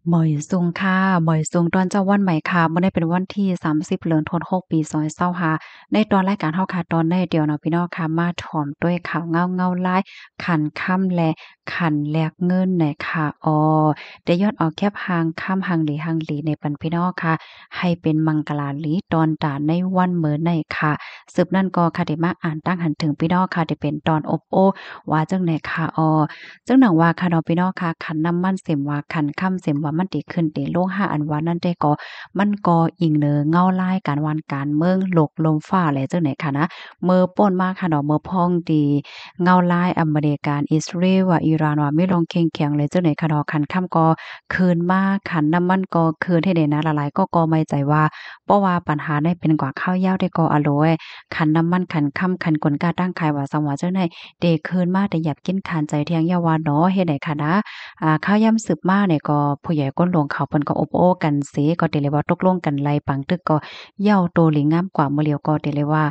หมอยซุงค่ะหมอยซุงตอนเจ้าวันใหม่ค่ะบ่ได้เป็นวันที่30เดือนธันวาคมปี2025ในตอนรายการเฮาค่ะตอนในเดียวเนาะพี่น้องค่ะมาถ่อมด้วยข่าวเงาๆลายขันค่ำและขันแลกเงินน่ะค่ะได้ยอดออกแคบหางค่ำหังหลีในปันพี่น้องค่ะให้เป็นมังกลาหลีตอนตาในวันเหมือในค่ะสืบนั่นก็ค่ะได้มาอ่านตั้งหันถึงพี่น้องค่ะได้เป็นตอนอบโอ้ว่าจังไหนค่ะจังหนังว่าค่ะเนาะพี่น้องค่ะขันน้ำมันเส็มว่าขันค่ำเส็มว่ามันติขึ้นติลง5อันว่านั่นได้ก็มันก็อิงเหนือเงาลายการวันการเมืองโลกลมฟ้าแหละจังไหนค่ะนะเมื่อป่นมาค่ะเนาะเมื่อพ้องตีเงาลายอเมริกันอิสราเอลว่าอิหร่านว่ามีลงเข้งแข็งเลยจังไหนค่ะเนาะขันค่ำก็คืนมาขันน้ำมันก็คืนให้ได้นะละลายก็ไม่ใจว่าเพราะว่าปัญหาได้เป็นกว่าข้าวยาวได้ก็อโลยขันน้ำมันขันค่ำขันกลกาตั้งขายว่าสังว่าจังได๋เดคืนมาได้หยับกินขานใจเที่ยงยาวาเนาะเฮ็ดให้ค่ะนะข้าวย่ำสืบมาเนี่ยก็ผู้ใหญ่ก้นหลวงเขาเพิ่นก็อบโอ้กันเสก็เตเลยว่าตกลงกันไล่ปังตึกก็เหย้าโตหลิงงามกว่ามื้อเลียวก็เตเลยว่า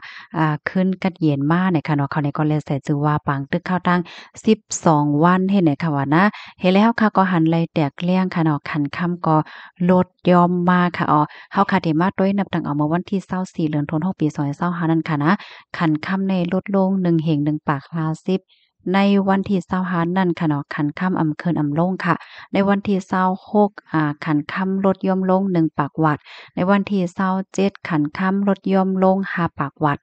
ขึ้นกัดเย็นมาเนี่ยค่ะเนาะเขาเนี่ยก็เลยใส่ชื่อว่าปังตึกข้าวตั้ง12วันเฮ็ดให้ค่ะว่านะเฮ็ดแล้วค่ะก็หันไหลแตกเลี่ยงค่ะเนาะคันค่ำก็ลดยอมมาค่ะเฮาค่ะได้มาด้วยนับตั้งเอาเมื่อวันที่24เดือนธันวาคมปี2025นั่นค่ะนะคันค่ำในลดลง1เห็ง1ปาก50ในวันที่25นั่นค่ะเนาะคันค่ำอำเคินอำลงค่ะในวันที่26คันค่ำลดย่อมลง1ปากวัดในวันที่27ขันค่ำลดย่อมลง5ปากวัด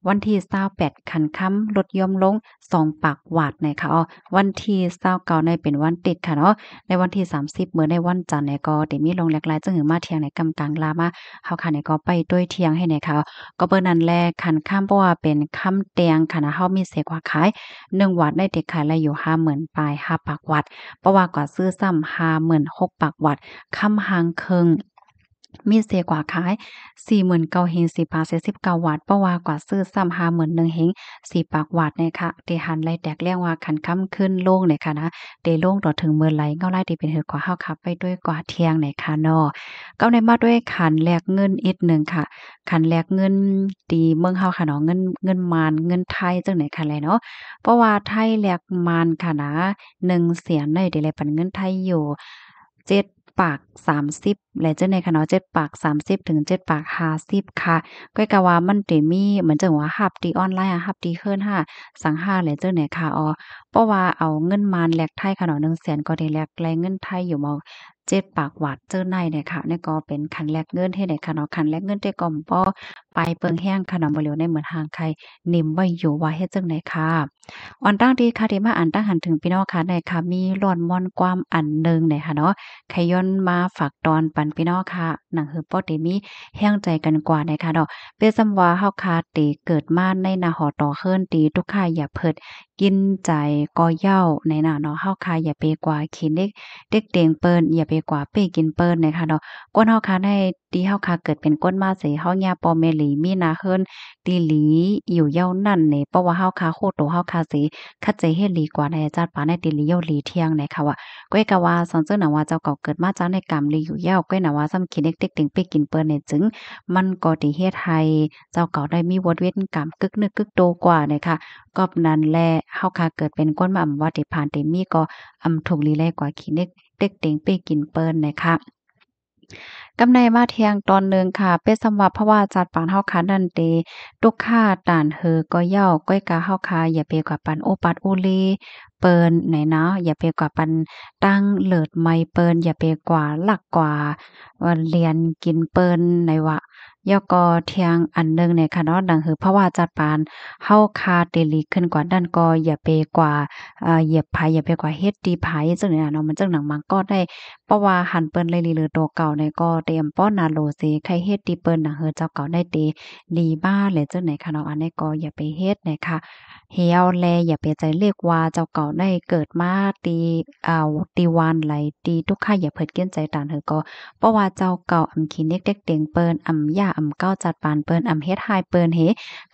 วันที่28ขันค่ำลดย่อมลง2ปากวัดนะคะวันที่29ในเป็นวันติดค่ะเนาะในวันที่30มื้อในวันจันทร์เนี่ยก็ได้มีลงแหลกหลายจังหือมาเที่ยงในกำกลางลามาเฮาค่ะเนี่ยก็ไปด้วยเที่ยงให้นะคะก็เบิ่นนั้นแลคันค่ำเพราะว่าเป็นค่ำแตงค่ะนะเฮามีเสกว่าขาย1 วัดได้เด็กขายละอยู่50,000ปลาย5ปากวัดเพราะว่ากว่าซื้อซ้ำ56,000ปากวัดค่ำหางเคิงมีเสกว่าขาย49,000เฮง4ปาก49วัดเพราะว่ากว่าซื้อซ้ำ51,000เฮง4ปากวัดเนี่ยค่ะที่หันไล่แตกเรียกว่าคันค่ำขึ้นลงเนี่ยค่ะนะได้ลงต่อถึงมื้อไหลเงาไล่ที่เป็นเหือกว่าเฮาขับไปด้วยกว่าเที่ยงเนี่ยค่ะเนาะก็ได้มาด้วยขันแลกเงินอีกหนึ่งค่ะขันแลกเงินตีเมืองเฮาค่ะเนาะเงินมานเงินไทยจังไหนค่ะแลเนาะ เพราะว่าไทยแลกมานค่ะนะ100,000ได้ได้แลปันเงินไทยอยู่7ปาก30และจังได๋ค่ะเนาะ7ปาก30ถึง7ปาก50ค่ะก้อยก็ว่ามันสิมีเหมือนจังว่ารับที่ออนไลน์รับที่เฮิรนห้าสังหาและจังได๋ค่ะเพราะว่าเอาเงินมานแลกไทยค่ะเนาะ100,000ก็ได้แลเงินไทยอยู่มา7ปากหวาดเจิ้อในเนี่ยค่ะนี่ก็เป็นคันแลกเงินเฮ็ดให้ค่ะเนาะคันแลกเงินแต่ก็บ่ไปเปิงแรงค่ะเนาะบ่เหลียวในเหมือนห่างไคนิ่มไว้อยู่ว่าเฮ็ดจั่งใดค่ะ อ่อนตั้งดีค่ะที่มาอ่านตั้งหันถึงพี่น้องค่ะในค่ะมีร้อนม่อนความอันหนึ่งเนี่ยค่ะเนาะขย้อนมาฝากตอนปันพี่น้องค่ะหนังหือป้อเตมีแห้งใจกันกว่านะคะเนาะเปนซำว่าเฮาคาเตเกิดมาในนาหอต่อเฮิรนตีทุกข่ายอย่าเพิดกินใจก่อเหย้าในน่ะเนาะเฮาคาอย่าไปกว่าขี้เล็กเด็กเตียงเปิ้นอย่าไปกว่าเป้กินเปิ้นนะคะเนาะก้นเฮาคาในที่เฮาคาเกิดเป็นก้นมาเสเฮาย่าป้อแม่หลีมีนาเฮิรนตีหลีอยู่เหย้านั่นนี่เพราะว่าเฮาคาโคโตเฮาคาสิ คัดใจเฮ็ดหลีกว่าในจัดปาในติลีเยาหลีเที่ยงในค่ะว่าก้อยกะว่าสอนเจ้าหนาว่าเจ้าเก่าเกิดมาจากในกรรมลีอยู่ยาวก้อยหนาว่าซ้ำคิดเด็กๆติงไปกินเปิ้นเนี่ยจึงมันก็ติเฮ็ดให้เจ้าเก่าได้มีบทเว้นกรรมกึกนึกกึกโตกว่าเนี่ยค่ะกอบนั้นแลเฮาค่ะเกิดเป็นคนมาอำว่าติผ่านติมีก็ถูกลีแลกว่าขี้เด็กเด็กเต็งไปกินเปิ้นนะคะกำในมาเที่ยงตอนหนึ่งค่ะเป็นสำหรับเพราะว่าจัดปานเฮาค่ะนั่นเตตุกค่าต่านเฮอก็เหย้าก้อยกาเฮาค่ะอย่าไปกว่าปันโอปัดโอเลเปิ้นไหนเนาะอย่าไปกว่าปันตั้งเลิศไม้เปิ้นอย่าไปกว่าลักกว่าเรียนกินเปิ้นไหนว่าย่อก็เที่ยงอันหนึ่งเนี่ยค่ะเนาะดังหือเพราะว่าจัดปานเฮาคาเตลีขึ้นกว่านั้นก็อย่าไปกว่าเหยียบไผอย่าไปกว่าเฮ็ดตีไผจังเนี่ยเนาะมันจังหนังมังก็ได้ เพราะว่าหันเปิ้นเลยลีเลอโตเก่าในก็เตรียมป้อนนาโลเซใครเฮ็ดที่เปิ้นน่ะเฮอเจ้าเก่าได้เตลีบ้าแหละจังไหนคะเนาะอันนี้ก็อย่าไปเฮ็ดนะคะเหี่ยวแลอย่าไปใจเรียกว่าเจ้าเก่าได้เกิดมาตีตีวานไหลตีทุกข่ายอย่าเพิดเกี้ยนใจตานเฮอก็เพราะว่าเจ้าเก่าขี้เน็กเด็กเต็งเปิ้นย่าเก้าจัดปานเปิ้นเฮ็ดหายเปิ้นเฮ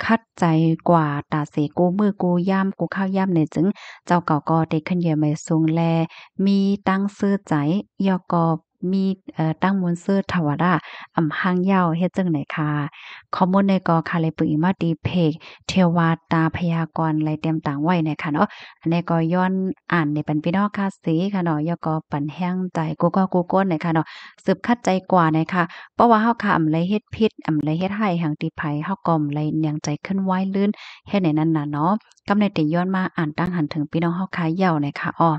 คัดใจกว่าตาเสกูมือกูย่ามกูข้าวย่ามเนี่ยจึงเจ้าเก่าก็ได้ขึ้นเหยียไม่สูงแล มีตั้งซื่อใจยอกอ มีตั้งมนต์ซื่อทวดาอำหางยาวเฮ็ดจังไหนค่ะข้อมูลในกอค่ะเลยปึกอีมาตีเพจเทวาตาพยากรณ์ไรเตรียมต่างไว้นะคะเนาะอันนี้ก็ย้อนอ่านในปันพี่น้องค่ะสีค่ะเนาะยก็ปันแห้งใจกูก็กูก้นนะคะเนาะสืบคัดใจกว่านะคะเพราะว่าเฮาค่ะอำไรเฮ็ดพิษอำไรเฮ็ดให้หังติไผเฮาก็อำไรเนียงใจขึ้นไว้ลื่นเฮ็ดในนั้นน่ะเนาะกำในติย้อนมาอ่านตั้งหันถึงพี่น้องเฮาค่ะยาวนะคะอ้อ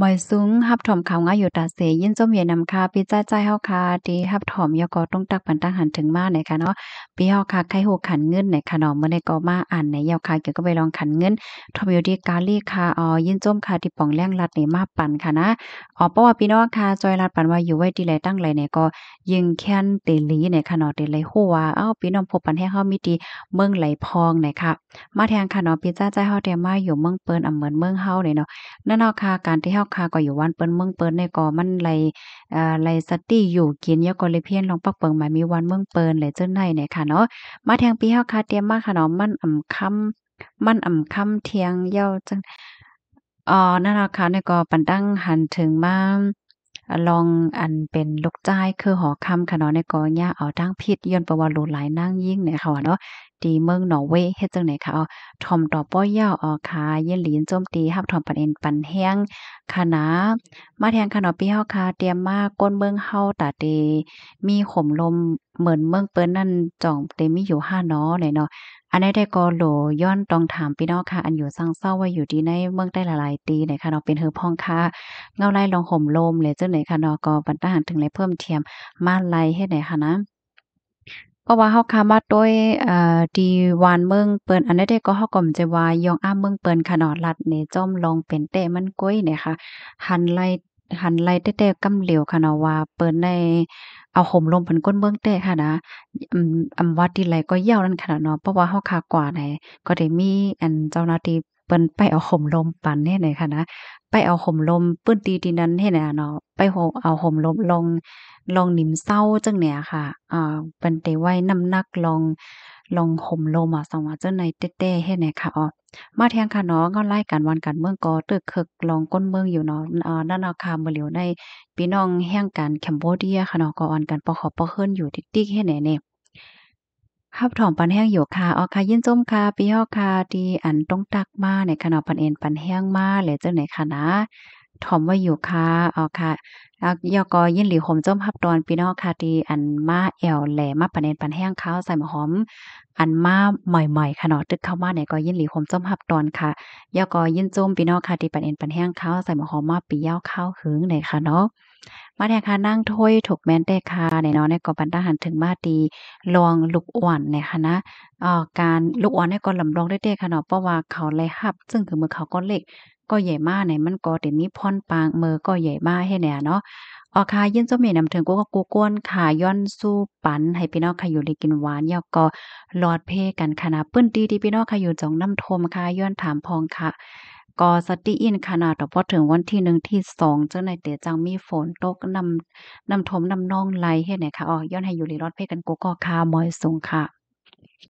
บ่อยสูงรับถอมข่าวงาอยู่ตาเสยินจมเย็นนำคาปีจ้าใจเฮาคาดีรับถอมยก็ต้องตักปันตั้งหันถึงมาไหนค่ะเนาะปีเฮาคาไข้หูขันเงินไหนค่ะเนาะเมื่อในก็มาอ่านในยาวคาเกี่ยวก็ไปลองขันเงินทอมอยู่ดีกาลีค่ะยินจมค่ะที่ป่องแรงลัดนี่มาปั่นค่ะนะเพราะว่าพี่น้องค่ะจอยลัดปั่นว่าอยู่ไว้ดีไหลตั้งไหลเนี่ยก็ยิงแค้นเตลีเนี่ยค่ะเนาะเตไหลฮู้ว่าพี่น้องพบปันให้เฮามีดีเมืองไหลพองเนี่ยค่ะมาแทงค่ะเนาะปีจ้าใจเฮาแต่มาอยู่เมืองเปิ้นอำเหมือนเมืองเฮาเนี่ยเนาะ นั่นเนาะค่ะการที่เฮาค่ะก็อยู่วันเปิ้นเมืองเปิ้นเนี่ยก็มันไหลไหลสติอยู่กินยาก็เลยเพียนลองปักเปิงหมายมีวันเมืองเปิ้นแหละเจ้าไหนเนี่ยค่ะเนาะมาแทงปีเฮาค่ะเตรียมมาค่ะเนาะมันอำค่ำเที่ยงเย้าจังนั่นล่ะค่ะเนี่ยก็ปันตั้งหันถึงมาลองอันเป็นลูกจ้ายคือหอคำค่ะเนาะเนี่ยก็ย่าเอาทั้งพิษย้อนประว่าหลูหลายนางยิ่งเนี่ยค่ะว่าเนาะตีเมืองนอร์เวย์เฮ็ดจังได๋คะถ่อมต่อป้อยาวค่ะเย็นหลีนโจมตีรับถ่อมปันเอ็นปันแห้งค่ะนะมาแทงค่ะเนาะพี่เฮาค่ะเตรียมมาก้นเมืองเฮาตาเตมีข่มลมเหมือนเมืองเปิ้นนั่นจ่องเตมีอยู่5เนาะเนี่ยเนาะ อันนี้ได้ก็โหลย้อนต้องถามพี่น้องค่ะอันอยู่ซังเศร้าว่าอยู่ที่ในเมืองได้หลายๆตีไหนค่ะเนาะเป็นเฮือพ่องค่ะเงาไล่ลองห่มโลมเลยจังไหนค่ะเนาะก็บรรดาหันถึงเลยเพิ่มเทียมมาไล่เฮ็ดไหนค่ะนะเพราะว่าเฮาค่ะมาด้วยดีวานเมืองเปิ้นอันนั้นได้ก็เฮาก็จะว่ายองอ้าเมืองเปิ้นค่ะเนาะลัดนี่จ้อมลองเป็นแต่มันก้อยเนี่ยค่ะหันไล่แต่ๆกำเหลียวค่ะเนาะว่าเปิ้นได้เอาห่มลมเพิ่นก้นเมืองแต่ค่ะนะว่าที่ไรก็ยาวนั่นขนาดเนาะเพราะว่าเฮาคากว่าไหนก็ได้มีอันเจ้าหน้าที่เปิ้นไปเอาห่มลมปันเนี่ยไหนค่ะนะไปเอาห่มลมปื้นตีที่นั้นเฮ็ดน่ะเนาะไปเอาห่มลมลองหนิมเศร้าจังเนี่ยค่ะเปิ้นได้ไว้น้ำหนักลองห่มลมสังว่าจังไหนแต้ๆเฮ็ดไหนค่ะมาแทงค่ะเนาะก็รายการวันการเมืองก็ตึกคึกลองก้นเมืองอยู่เนาะนั่นน่ะค่ะมื้อเหลียวได้พี่น้องแห่งการแคมโบเดียค่ะเนาะก็ออนกันปอขอปอเฮิรนอยู่ติ๊กๆเฮ็ดแหน่แน่ ครับถอมปันแห้งอยู่ค่ะค่ะยินส้มค่ะปีฮอกค่ะที่อันต้องตักมาในขณะปันเอ็นปันแห้งมาเลยจังไหนคะนะถอมไว้อยู่ค่ะค่ะยก็ยินหลีหมจ้อมรับตอนพี่น้องค่ะที่อันมาแอวแหลมาปันเอ็นปันแห้งข้าวใส่หมอหอมอันมาใหม่ๆค่ะเนาะตึกเข้ามาเนี่ยก็ยินหลีหมจ้อมรับตอนค่ะก็ยินส้มพี่น้องค่ะที่ปันเอ็นปันแห้งข้าวใส่หมอหอมมาปียาวข้าวหึงเนี่ยค่ะเนาะ มาเนี่ยค่ะนั่งถ้วยถกแม่นแต่ค่ะเนี่ยเนาะเนี่ยก็บรรดาหันถึงมาตีลองลูกอ่อนเนี่ยค่ะนะการลูกอ่อนเนี่ยก็ลำลองได้เด้ค่ะเนาะเพราะว่าเขาไล่รับซึ่งคือมือเขาก็เล็กก็ใหญ่มากเนี่ยมันก็ได้มีพ่อนปางมือก็ใหญ่มากให้แหน่เนาะค่ะยินเจ้าแม่นำถึงกูก็กูก้นค่ะย้อนสู้ปันให้พี่น้องค่ะอยู่ได้กินหวานก็หลอดเพกันค่ะนะปึ้นดีที่พี่น้องค่ะอยู่จ่องน้ำทมค่ะย้อนถามพองค่ะ ก็สติอินขนาดแต่พอถึงวันที่1ที่2เจ้าในเตจังมีฝนตกนำทมนำนองไหลเฮ็ดไหนคะย้อนให้อยู่ลีรอดเพกันโกก็คามอยสูงค่ะ